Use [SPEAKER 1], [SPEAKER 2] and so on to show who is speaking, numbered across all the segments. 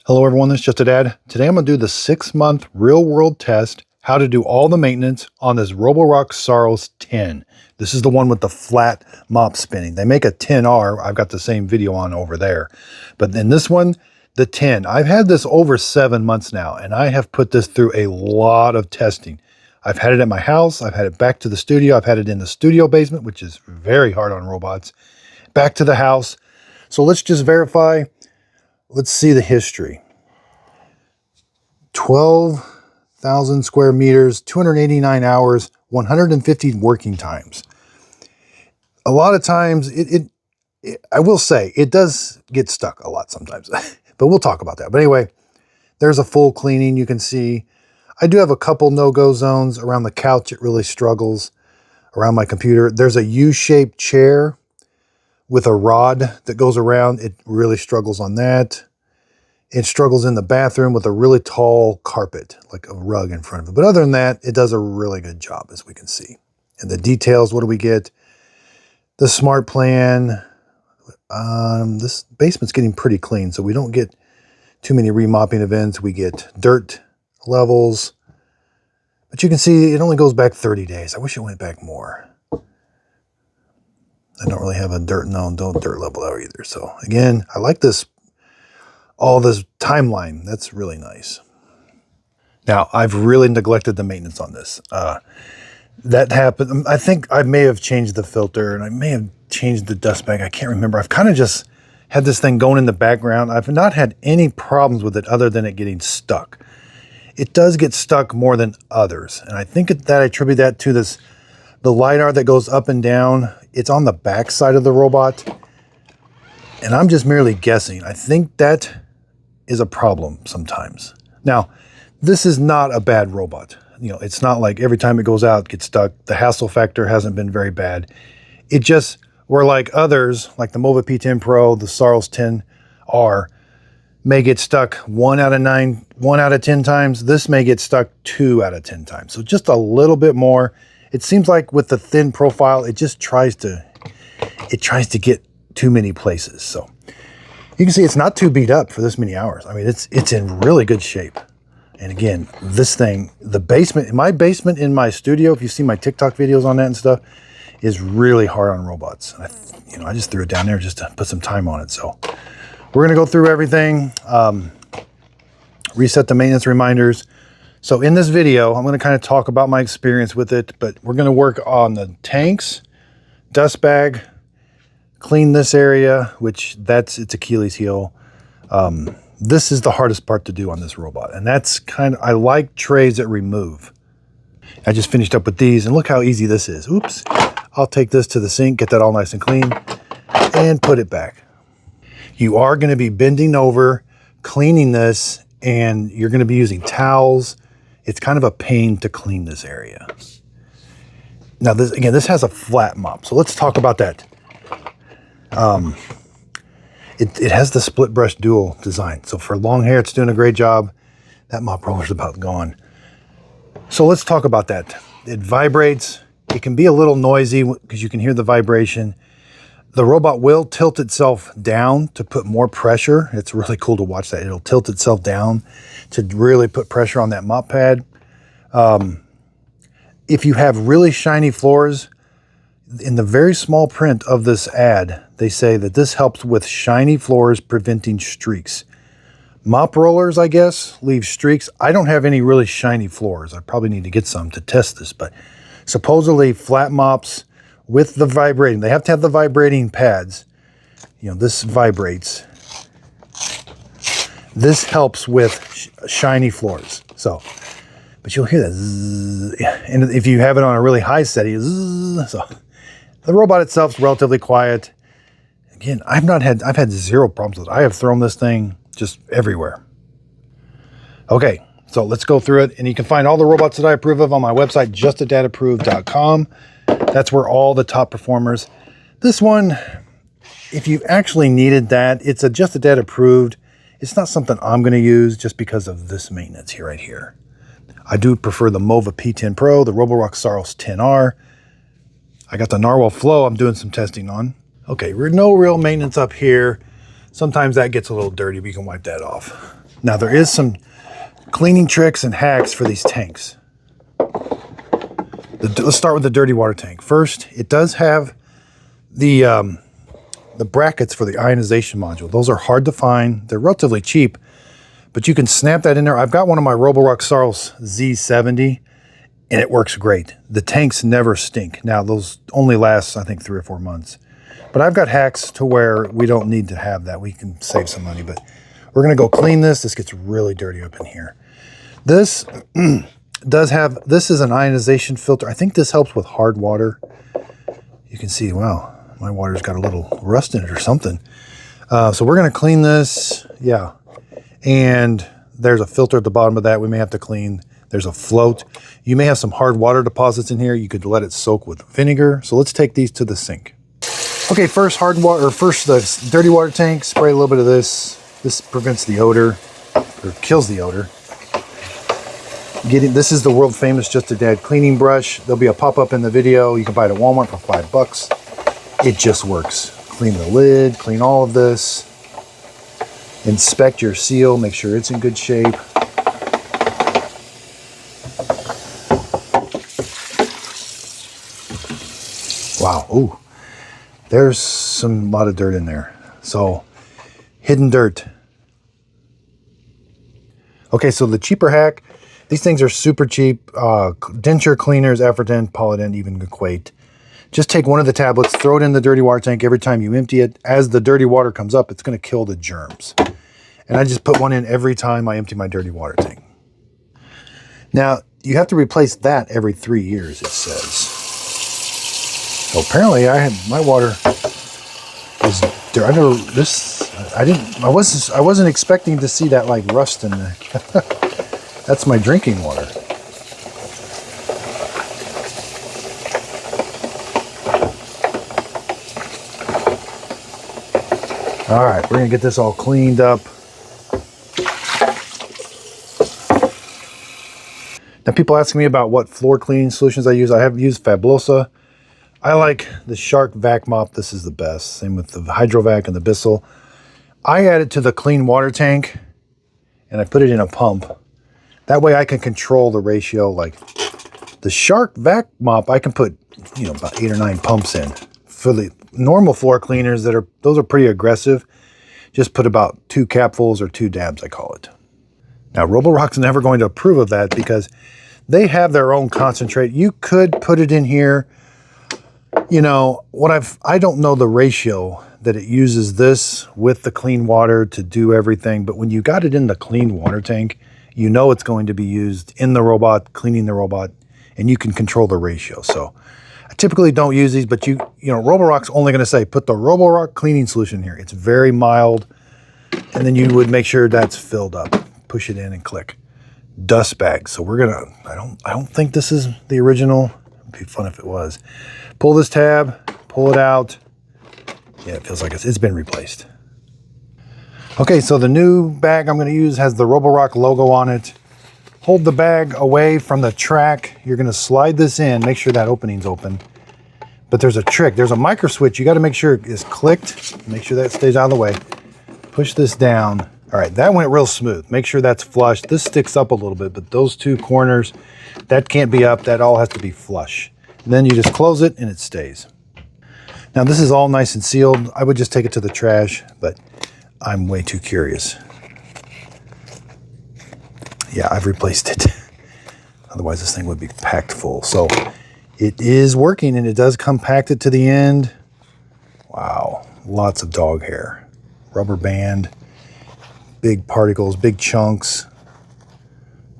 [SPEAKER 1] Hello everyone, this is Just a Dad. Today I'm going to do the 6-month real-world test, how to do all the maintenance on this Roborock Saros 10. This is the one with the flat mop spinning. They make a 10R. I've got the same video on over there. But in this one, the 10. I've had this over 7 months now, and I have put this through a lot of testing. I've had it at my house. I've had it back to the studio. I've had it in the studio basement, which is very hard on robots. Back to the house. So let's just verify. Let's see the history. 12,000 square meters, 289 hours, 150 working times. A lot of times, I will say, it does get stuck a lot sometimes, but we'll talk about that. But anyway, there's a full cleaning you can see. I do have a couple no-go zones. Around the couch, it really struggles. Around my computer, there's a U-shaped chair with a rod that goes around. It really struggles on that. It struggles in the bathroom with a really tall carpet, like a rug in front of it. But other than that, it does a really good job, as we can see. And the details, what do we get? The smart plan. This basement's getting pretty clean, so we don't get too many remopping events. We get dirt levels. But you can see it only goes back 30 days. I wish it went back more. I don't really have a dirt level there either. So again, I like this, all this timeline. That's really nice. Now, I've really neglected the maintenance on this. That happened. I think I may have changed the filter and I may have changed the dust bag. I can't remember. I've kind of just had this thing going in the background. I've not had any problems with it other than it getting stuck. It does get stuck more than others. And I think that I attribute that to this, the LiDAR that goes up and down. It's on the back side of the robot. And I'm just merely guessing. I think that is a problem sometimes. Now, this is not a bad robot. You know, it's not like every time it goes out, it gets stuck. The hassle factor hasn't been very bad. It just, where like others, like the Mova P10 Pro, the Saros 10R, may get stuck 1 out of 10 times. This may get stuck 2 out of 10 times. So just a little bit more. It seems like with the thin profile, it just tries to get too many places. So you can see it's not too beat up for this many hours. I mean, it's in really good shape. And again, this thing, the basement, my basement in my studio, if you see my TikTok videos on that and stuff, is really hard on robots. I just threw it down there just to put some time on it. So we're going to go through everything, reset the maintenance reminders. So in this video, I'm going to kind of talk about my experience with it, but we're going to work on the tanks, dust bag, clean this area, which it's Achilles heel. This is the hardest part to do on this robot. And that's I like trays that remove. I just finished up with these and look how easy this is. Oops. I'll take this to the sink, get that all nice and clean and put it back. You are going to be bending over, cleaning this, and you're going to be using towels. It's kind of a pain to clean this area. Now, this has a flat mop. So let's talk about that. It has the split brush dual design. So for long hair, it's doing a great job. That mop roller's about gone. So let's talk about that. It vibrates. It can be a little noisy because you can hear the vibration. The robot will tilt itself down to put more pressure. It's really cool to watch that. It'll tilt itself down to really put pressure on that mop pad. If you have really shiny floors, in the very small print of this ad, they say that this helps with shiny floors, preventing streaks. Mop rollers, I guess, leave streaks. I don't have any really shiny floors. I probably need to get some to test this, but supposedly flat mops with the vibrating, they have to have the vibrating pads. You know, this vibrates. This helps with shiny floors. So, but you'll hear that zzz, and if you have it on a really high setting, zzz, so the robot itself is relatively quiet. Again, I've had zero problems with it. I have thrown this thing just everywhere. Okay, so let's go through it. And you can find all the robots that I approve of on my website, justadadapproved.com. That's where all the top performers. This one, if you actually needed that, it's a Just a Dad approved. It's not something I'm going to use just because of this maintenance here, right here. I do prefer the Mova P10 Pro, the Roborock Saros 10R. I got the Narwhal Flow I'm doing some testing on. Okay, no real maintenance up here. sometimes that gets a little dirty, but you can wipe that off. Now there is some cleaning tricks and hacks for these tanks. Let's start with the dirty water tank. First, it does have the brackets for the ionization module. Those are hard to find. They're relatively cheap, but you can snap that in there. I've got one of my Roborock Saros Z70, and it works great. The tanks never stink. Now, those only last, I think, 3 or 4 months. But I've got hacks to where we don't need to have that. We can save some money, but we're gonna go clean this. This gets really dirty up in here. This this is an ionization filter. I think this helps with hard water. You can see, wow, my water's got a little rust in it or something. So we're gonna clean this, yeah. And there's a filter at the bottom of that we may have to clean. There's a float. You may have some hard water deposits in here. You could let it soak with vinegar. So let's take these to the sink. Okay, first the dirty water tank, spray a little bit of this. This prevents the odor, or kills the odor. This is the world famous Just a Dad cleaning brush. There'll be a pop-up in the video. You can buy it at Walmart for $5. It just works. Clean the lid, clean all of this. Inspect your seal, make sure it's in good shape. Wow, ooh, there's a lot of dirt in there. So, hidden dirt. Okay, so the cheaper hack, these things are super cheap. Denture cleaners, Afrident, Polydent, even Equate. Just take one of the tablets, throw it in the dirty water tank every time you empty it. As the dirty water comes up, it's gonna kill the germs. And I just put one in every time I empty my dirty water tank. Now, you have to replace that every 3 years, it says. So apparently my water is dirty. I wasn't expecting to see that like rust in there. That's my drinking water. All right, we're gonna get this all cleaned up. Now people asking me about what floor cleaning solutions I use. I have used Fabulosa. I like the Shark Vac Mop. This is the best. Same with the Hydrovac and the Bissell. I add it to the clean water tank and I put it in a pump. That way I can control the ratio. Like the Shark Vac Mop, I can put, about 8 or 9 pumps in. For the normal floor cleaners, those are pretty aggressive. Just put about 2 capfuls or 2 dabs, I call it. Now, Roborock's never going to approve of that because they have their own concentrate. You could put it in here. I don't know the ratio that it uses this with the clean water to do everything, but when you got it in the clean water tank, it's going to be used in the robot, cleaning the robot, and you can control the ratio. So I typically don't use these, but Roborock's only going to say, put the Roborock cleaning solution here. It's very mild. And then you would make sure that's filled up. Push it in and click. Dust bag. So we're going to, I don't think this is the original. It'd be fun if it was. Pull this tab, pull it out. Yeah, it feels like it's been replaced. Okay, so the new bag I'm going to use has the Roborock logo on it. Hold the bag away from the track. You're going to slide this in, make sure that opening's open. But there's a trick. There's a micro switch. You got to make sure it's clicked. Make sure that stays out of the way. Push this down. All right, that went real smooth. Make sure that's flush. This sticks up a little bit, but those 2 corners, that can't be up. That all has to be flush. And then you just close it and it stays. Now this is all nice and sealed. I would just take it to the trash, but I'm way too curious. Yeah, I've replaced it. Otherwise this thing would be packed full. So it is working and it does compacted to the end. Wow, lots of dog hair. Rubber band, big particles, big chunks,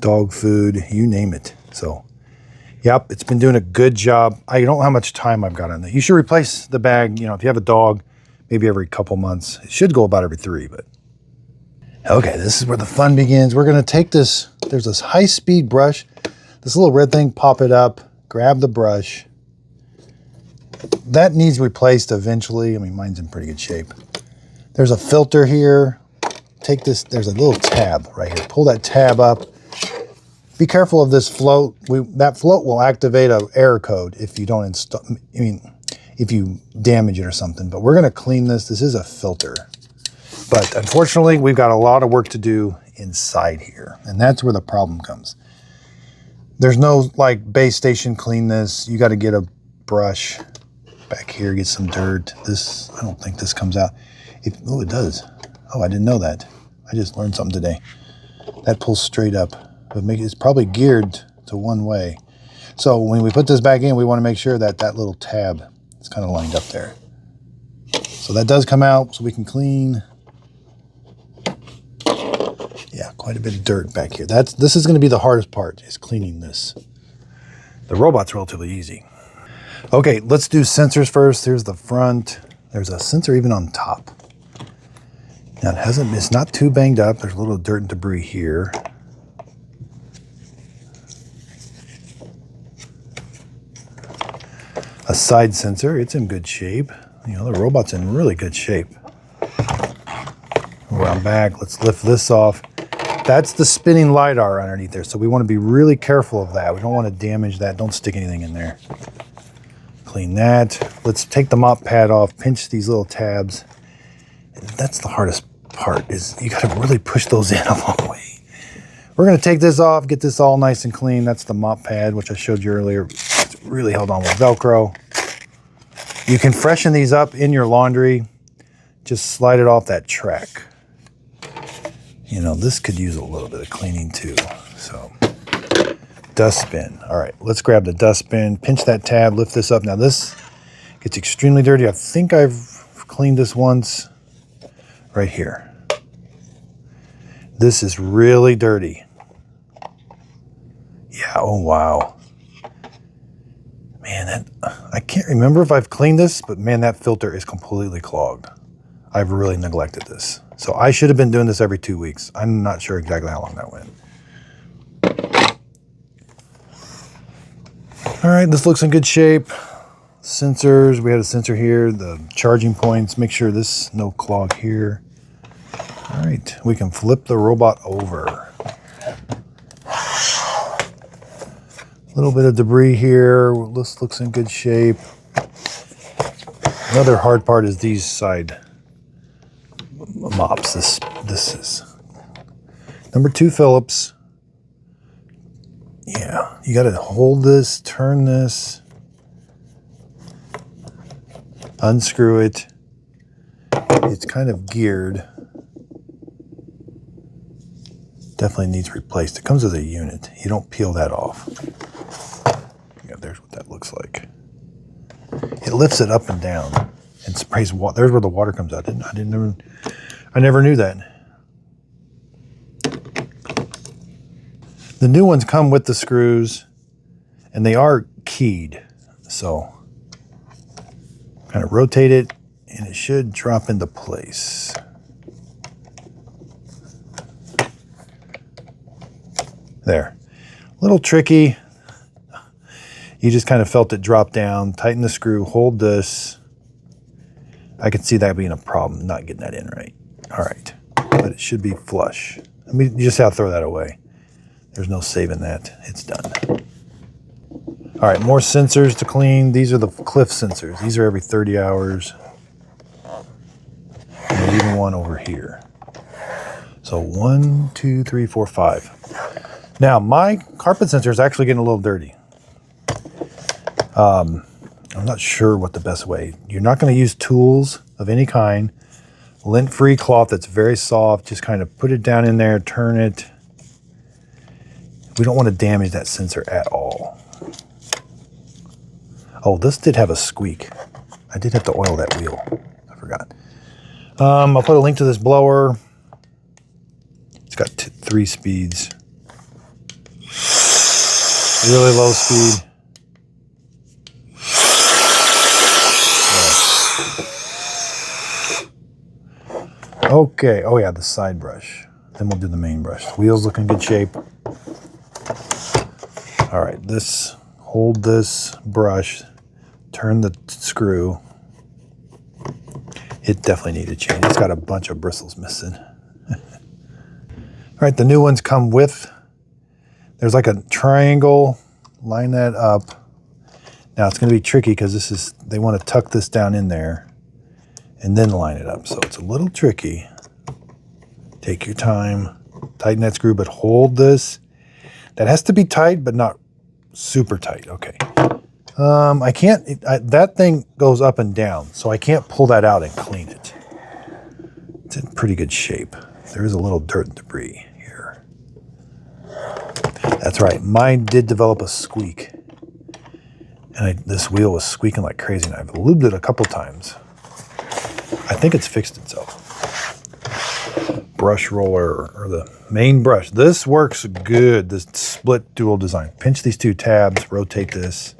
[SPEAKER 1] dog food, you name it. So, yep, it's been doing a good job. I don't know how much time I've got on that. You should replace the bag, if you have a dog, maybe every couple months. It should go about every 3, but. Okay, this is where the fun begins. We're gonna take this, there's this high-speed brush, this little red thing, pop it up, grab the brush. That needs replaced eventually. I mean, mine's in pretty good shape. There's a filter here. Take this, there's a little tab right here. Pull that tab up. Be careful of this float. That float will activate an error code if you don't install, if you damage it or something. But we're gonna clean this. This is a filter. But unfortunately, we've got a lot of work to do inside here. And that's where the problem comes. There's no like base station clean this. You got to get a brush back here, get some dirt. This, I don't think this comes out. Oh, it does. Oh, I didn't know that. I just learned something today. That pulls straight up, but it's probably geared to one way. So when we put this back in, we want to make sure that that little tab is kind of lined up there. So that does come out, so we can clean. Yeah, quite a bit of dirt back here. This is going to be the hardest part, is cleaning this. The robot's relatively easy. Okay, let's do sensors first. Here's the front. There's a sensor even on top. Now it's not too banged up. There's a little dirt and debris here. A side sensor, it's in good shape. You know, the robot's in really good shape. Around back, let's lift this off. That's the spinning LiDAR underneath there, so we want to be really careful of that. We don't want to damage that. Don't stick anything in there. Clean that. Let's take the mop pad off, pinch these little tabs. That's the hardest part, is you got to really push those in a long way. We're going to take this off, get this all nice and clean. That's the mop pad, which I showed you earlier. It's really held on with Velcro. You can freshen these up in your laundry. Just slide it off that track. You know, this could use a little bit of cleaning too. So, dustbin. All right, let's grab the dustbin, pinch that tab, lift this up. Now this gets extremely dirty. I think I've cleaned this once right here. This is really dirty. Yeah, oh wow. Man, I can't remember if I've cleaned this, but man, that filter is completely clogged. I've really neglected this. So I should have been doing this every 2 weeks. I'm not sure exactly how long that went. All right, this looks in good shape. Sensors, we had a sensor here, the charging points. Make sure this, no clog here. All right, we can flip the robot over. A little bit of debris here. This looks in good shape. Another hard part is these side mops. This is number 2 Phillips. Yeah, you got to hold this, turn this, unscrew it. It's kind of geared. Definitely needs replaced. It comes with a unit. You don't peel that off. Yeah, there's what that looks like. It lifts it up and down and sprays water. There's where the water comes out. I never knew that. The new ones come with the screws, and they are keyed. So kind of rotate it, and it should drop into place. There. A little tricky. You just kind of felt it drop down. Tighten the screw, hold this. I could see that being a problem, not getting that in right. All right, but it should be flush. I mean, you just have to throw that away. There's no saving that. It's done. All right, more sensors to clean. These are the Cliff sensors. These are every 30 hours. And there's even one over here. So 1, 2, 3, 4, 5. Now, my carpet sensor is actually getting a little dirty. I'm not sure what the best way. You're not going to use tools of any kind. Lint-free cloth that's very soft. Just kind of put it down in there, turn it. We don't want to damage that sensor at all. Oh, this did have a squeak. I did have to oil that wheel. I forgot. I'll put a link to this blower. It's got 3 speeds. Really low speed. Okay, oh yeah, the side brush. Then we'll do the main brush. The wheels look in good shape. All right, hold this brush, turn the screw. It definitely needed change. It's got a bunch of bristles missing. All right, the new ones come with, there's like a triangle, line that up. Now it's gonna be tricky because they want to tuck this down in there and then line it up. So it's a little tricky, Take your time, tighten that screw, but hold this. That has to be tight, but not super tight. Okay. I can't, that thing goes up and down, so I can't pull that out and clean it. It's in pretty good shape. There is a little dirt and debris here. That's right, mine did develop a squeak. And this wheel was squeaking like crazy, and I've lubed it a couple times. I think it's fixed itself. Brush roller, or the main brush. This works good, this split dual design. Pinch these two tabs, rotate this.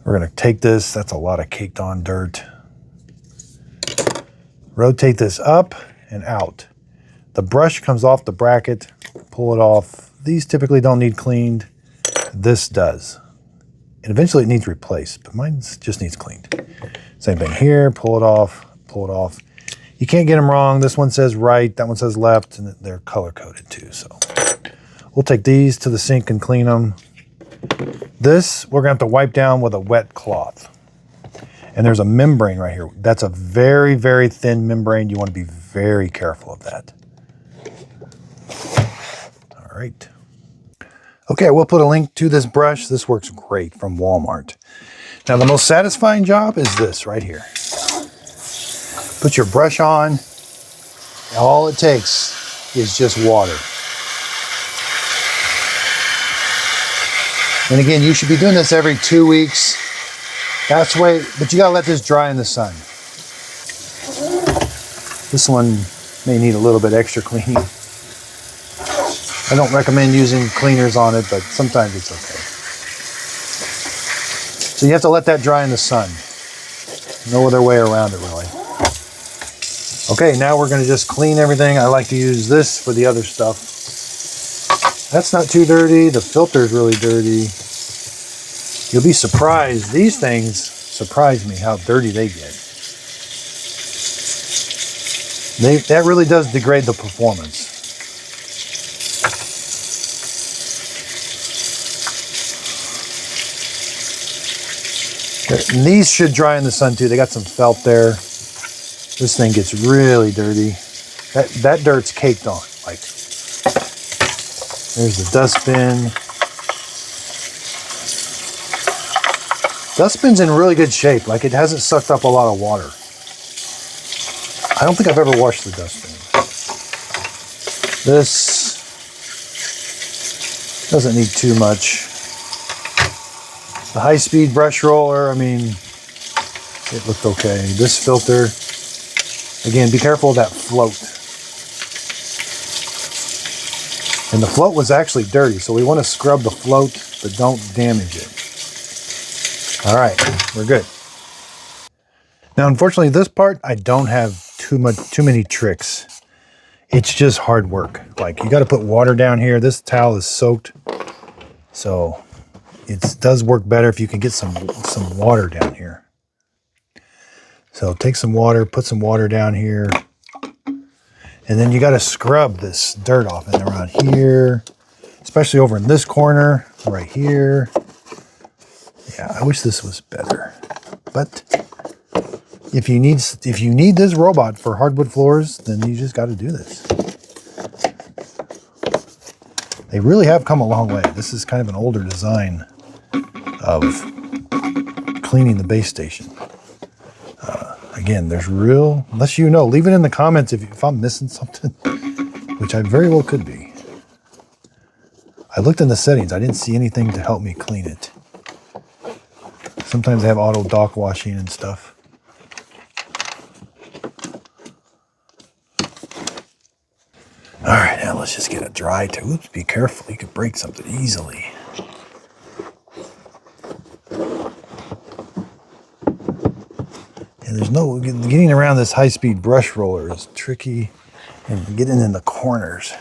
[SPEAKER 1] We're gonna take this, that's a lot of caked on dirt. Rotate this up and out. The brush comes off the bracket, pull it off. These typically don't need cleaned. This does. And eventually it needs replaced, but mine just needs cleaned. Same thing here, pull it off, pull it off. You can't get them wrong. This one says right, that one says left, and they're color coded too. So we'll take these to the sink and clean them. This, we're gonna have to wipe down with a wet cloth. And there's a membrane right here. That's a very, very thin membrane. You wanna be very careful of that. All right. Okay, we'll put a link to this brush. This works great from Walmart. Now the most satisfying job is this right here. Put your brush on. All it takes is just water. And again, you should be doing this every 2 weeks. That's the way, but you gotta let this dry in the sun. This one may need a little bit extra cleaning. I don't recommend using cleaners on it, but sometimes it's okay. So you have to let that dry in the sun. No other way around it, really. Okay, now we're gonna just clean everything. I like to use this for the other stuff. That's not too dirty. The filter is really dirty. You'll be surprised. These things surprise me how dirty they get. That really does degrade the performance. And these should dry in the sun too. They got some felt there. This thing gets really dirty. That dirt's caked on. Like, there's the dustbin. Dustbin's in really good shape. Like, it hasn't sucked up a lot of water. I don't think I've ever washed the dustbin. This doesn't need too much. The high-speed brush roller, I mean, it looked okay. This filter, again, be careful of that float. And the float was actually dirty, so we want to scrub the float, but don't damage it. All right, we're good. Now, unfortunately, this part, I don't have too many tricks. It's just hard work. Like, you got to put water down here. This towel is soaked, so it does work better if you can get some water down here. So take some water, put some water down here, and then you got to scrub this dirt off and around here, especially over in this corner, right here. Yeah, I wish this was better, but if you need this robot for hardwood floors, then you just got to do this. They really have come a long way. This is kind of an older design of cleaning the base station. Again, there's unless you know, leave it in the comments if I'm missing something, which I very well could be. I looked in the settings. I didn't see anything to help me clean it. Sometimes they have auto dock washing and stuff. All right, now let's just get it dry too. Oops, be careful. You could break something easily. And there's no, getting around this high-speed brush roller is tricky, and getting in the corners.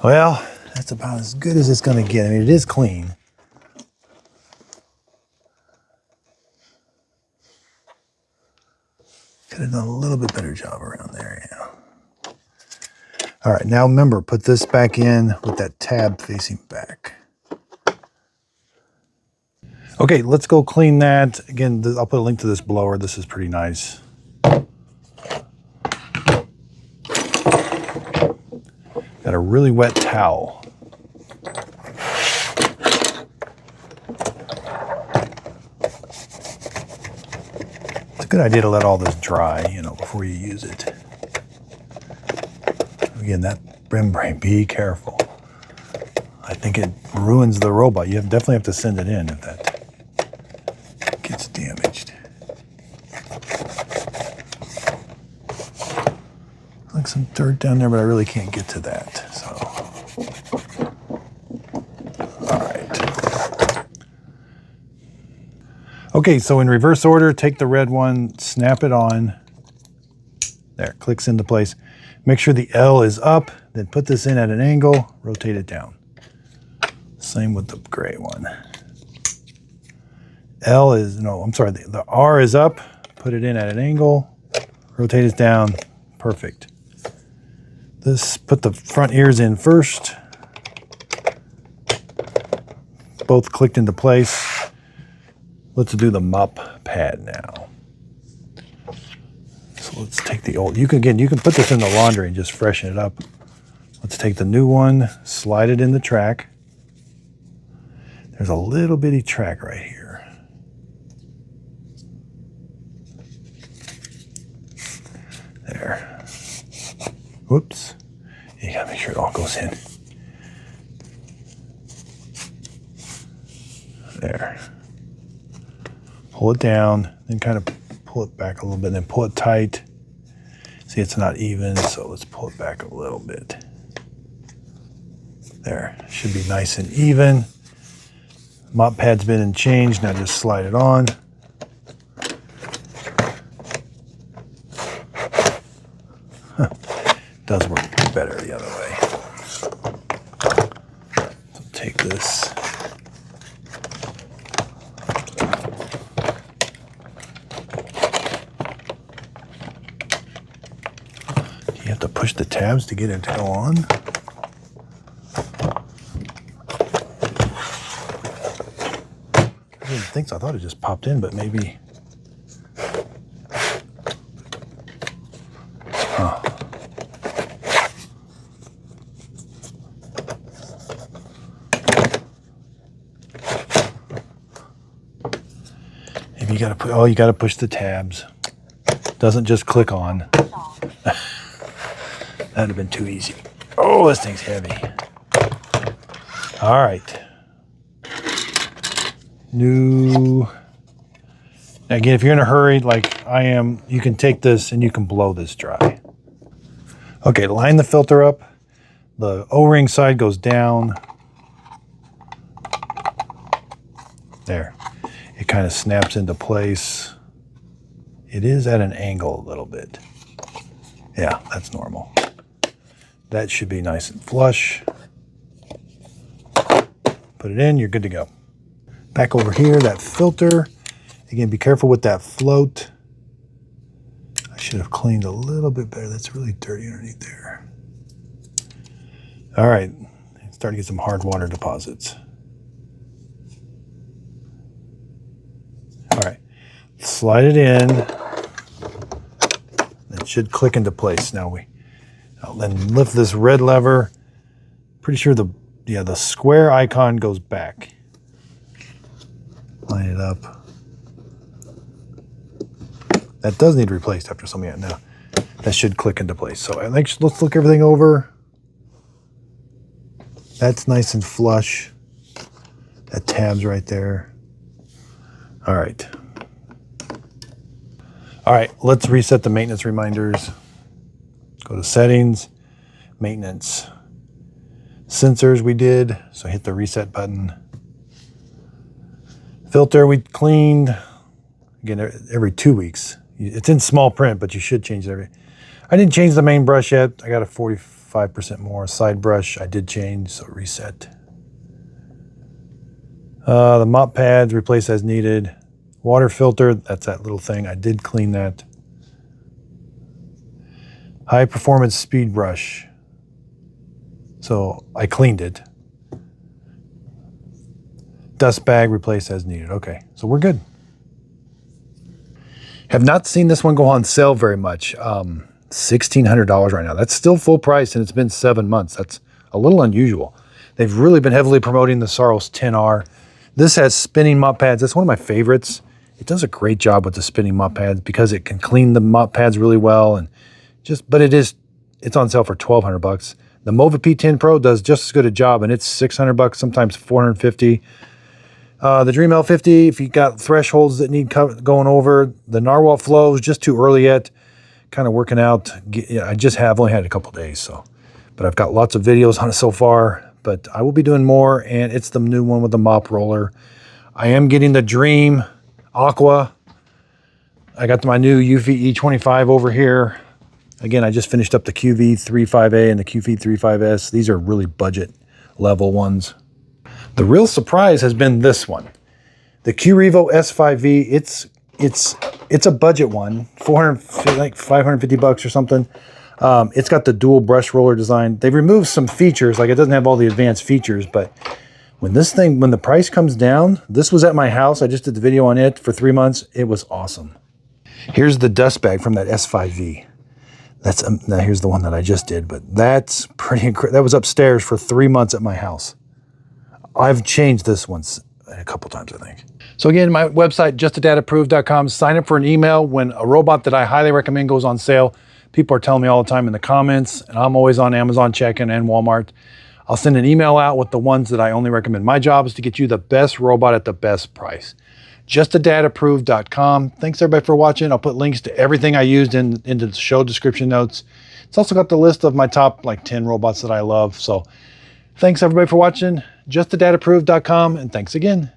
[SPEAKER 1] Well, that's about as good as it's going to get. I mean, it is clean. Could have done a little bit better job around there, yeah. All right, now remember, put this back in with that tab facing back. Okay, let's go clean that. Again, I'll put a link to this blower. This is pretty nice. Got a really wet towel. It's a good idea to let all this dry, you know, before you use it. Again, that membrane, be careful. I think it ruins the robot. You definitely have to send it in if that gets damaged. Like some dirt down there, but I really can't get to that. So, all right. Okay, so in reverse order, take the red one, snap it on. There, clicks into place. Make sure the L is up, then put this in at an angle, rotate it down. Same with the gray one. The R is up, put it in at an angle, rotate it down, perfect. Put the front ears in first. Both clicked into place. Let's do the mop pad now. So let's take the old, you can put this in the laundry and just freshen it up. Let's take the new one, slide it in the track. There's a little bitty track right here. There. Whoops. You gotta make sure it all goes in. There. Pull it down, then kind of pull it back a little bit, then pull it tight. See, it's not even, so let's pull it back a little bit. There. Should be nice and even. Mop pad's been changed, now just slide it on. Does work better the other way. So take this. You have to push the tabs to get it to go on. I didn't think so. I thought it just popped in, but maybe. Huh. Maybe you gotta push the tabs. Doesn't just click on. That'd have been too easy. Oh, this thing's heavy. All right. New. Again, if you're in a hurry like I am, you can take this and you can blow this dry. Okay, line the filter up. The O-ring side goes down. There. It kind of snaps into place. It is at an angle a little bit. Yeah, that's normal. That should be nice and flush. Put it in, you're good to go. Back over here, that filter. Again, be careful with that float. I should have cleaned a little bit better. That's really dirty underneath there. All right, starting to get some hard water deposits. All right, slide it in. It should click into place. I'll then lift this red lever. Pretty sure the square icon goes back. Line it up. That does need replaced after some of now. That should click into place. So let's look everything over. That's nice and flush. That tab's right there. All right. All right, let's reset the maintenance reminders. Go to settings, maintenance. Sensors we did, so hit the reset button. Filter we cleaned, again, every 2 weeks. It's in small print, but you should change it I didn't change the main brush yet. I got a 45% more side brush. I did change, so reset. The mop pads, replace as needed. Water filter, that's that little thing. I did clean that. High performance speed brush. So I cleaned it. Dust bag replaced as needed. Okay, so we're good. Have not seen this one go on sale very much. $1,600 right now. That's still full price, and it's been 7 months. That's a little unusual. They've really been heavily promoting the Saros 10R. This has spinning mop pads. That's one of my favorites. It does a great job with the spinning mop pads because it can clean the mop pads really well, and but it's on sale for $1,200. The Mova P10 Pro does just as good a job, and it's $600, sometimes $450. The Dream L50, if you got thresholds that need going over. The Narwhal Flow is just too early yet. Kind of working out. Yeah, I just have only had a couple days, so. But I've got lots of videos on it so far. But I will be doing more, and it's the new one with the mop roller. I am getting the Dream Aqua. I got my new Eufy E25 over here. Again, I just finished up the QV35A and the QV35S. These are really budget level ones. The real surprise has been this one. The Q-Revo S5V, it's a budget one, $550 or something. It's got the dual brush roller design. They've removed some features, like it doesn't have all the advanced features, but when the price comes down, this was at my house. I just did the video on it for 3 months. It was awesome. Here's the dust bag from that S5V. Now here's the one that I just did, but that's pretty incredible. That was upstairs for 3 months at my house. I've changed this once a couple times, I think. So again, my website, justadadapproved.com. Sign up for an email when a robot that I highly recommend goes on sale. People are telling me all the time in the comments, and I'm always on Amazon checking and Walmart. I'll send an email out with the ones that I only recommend. My job is to get you the best robot at the best price. Justadadapproved.com. Thanks everybody for watching. I'll put links to everything I used into the show description notes. It's also got the list of my top 10 robots that I love. So thanks everybody for watching. Justadadapproved.com, and thanks again.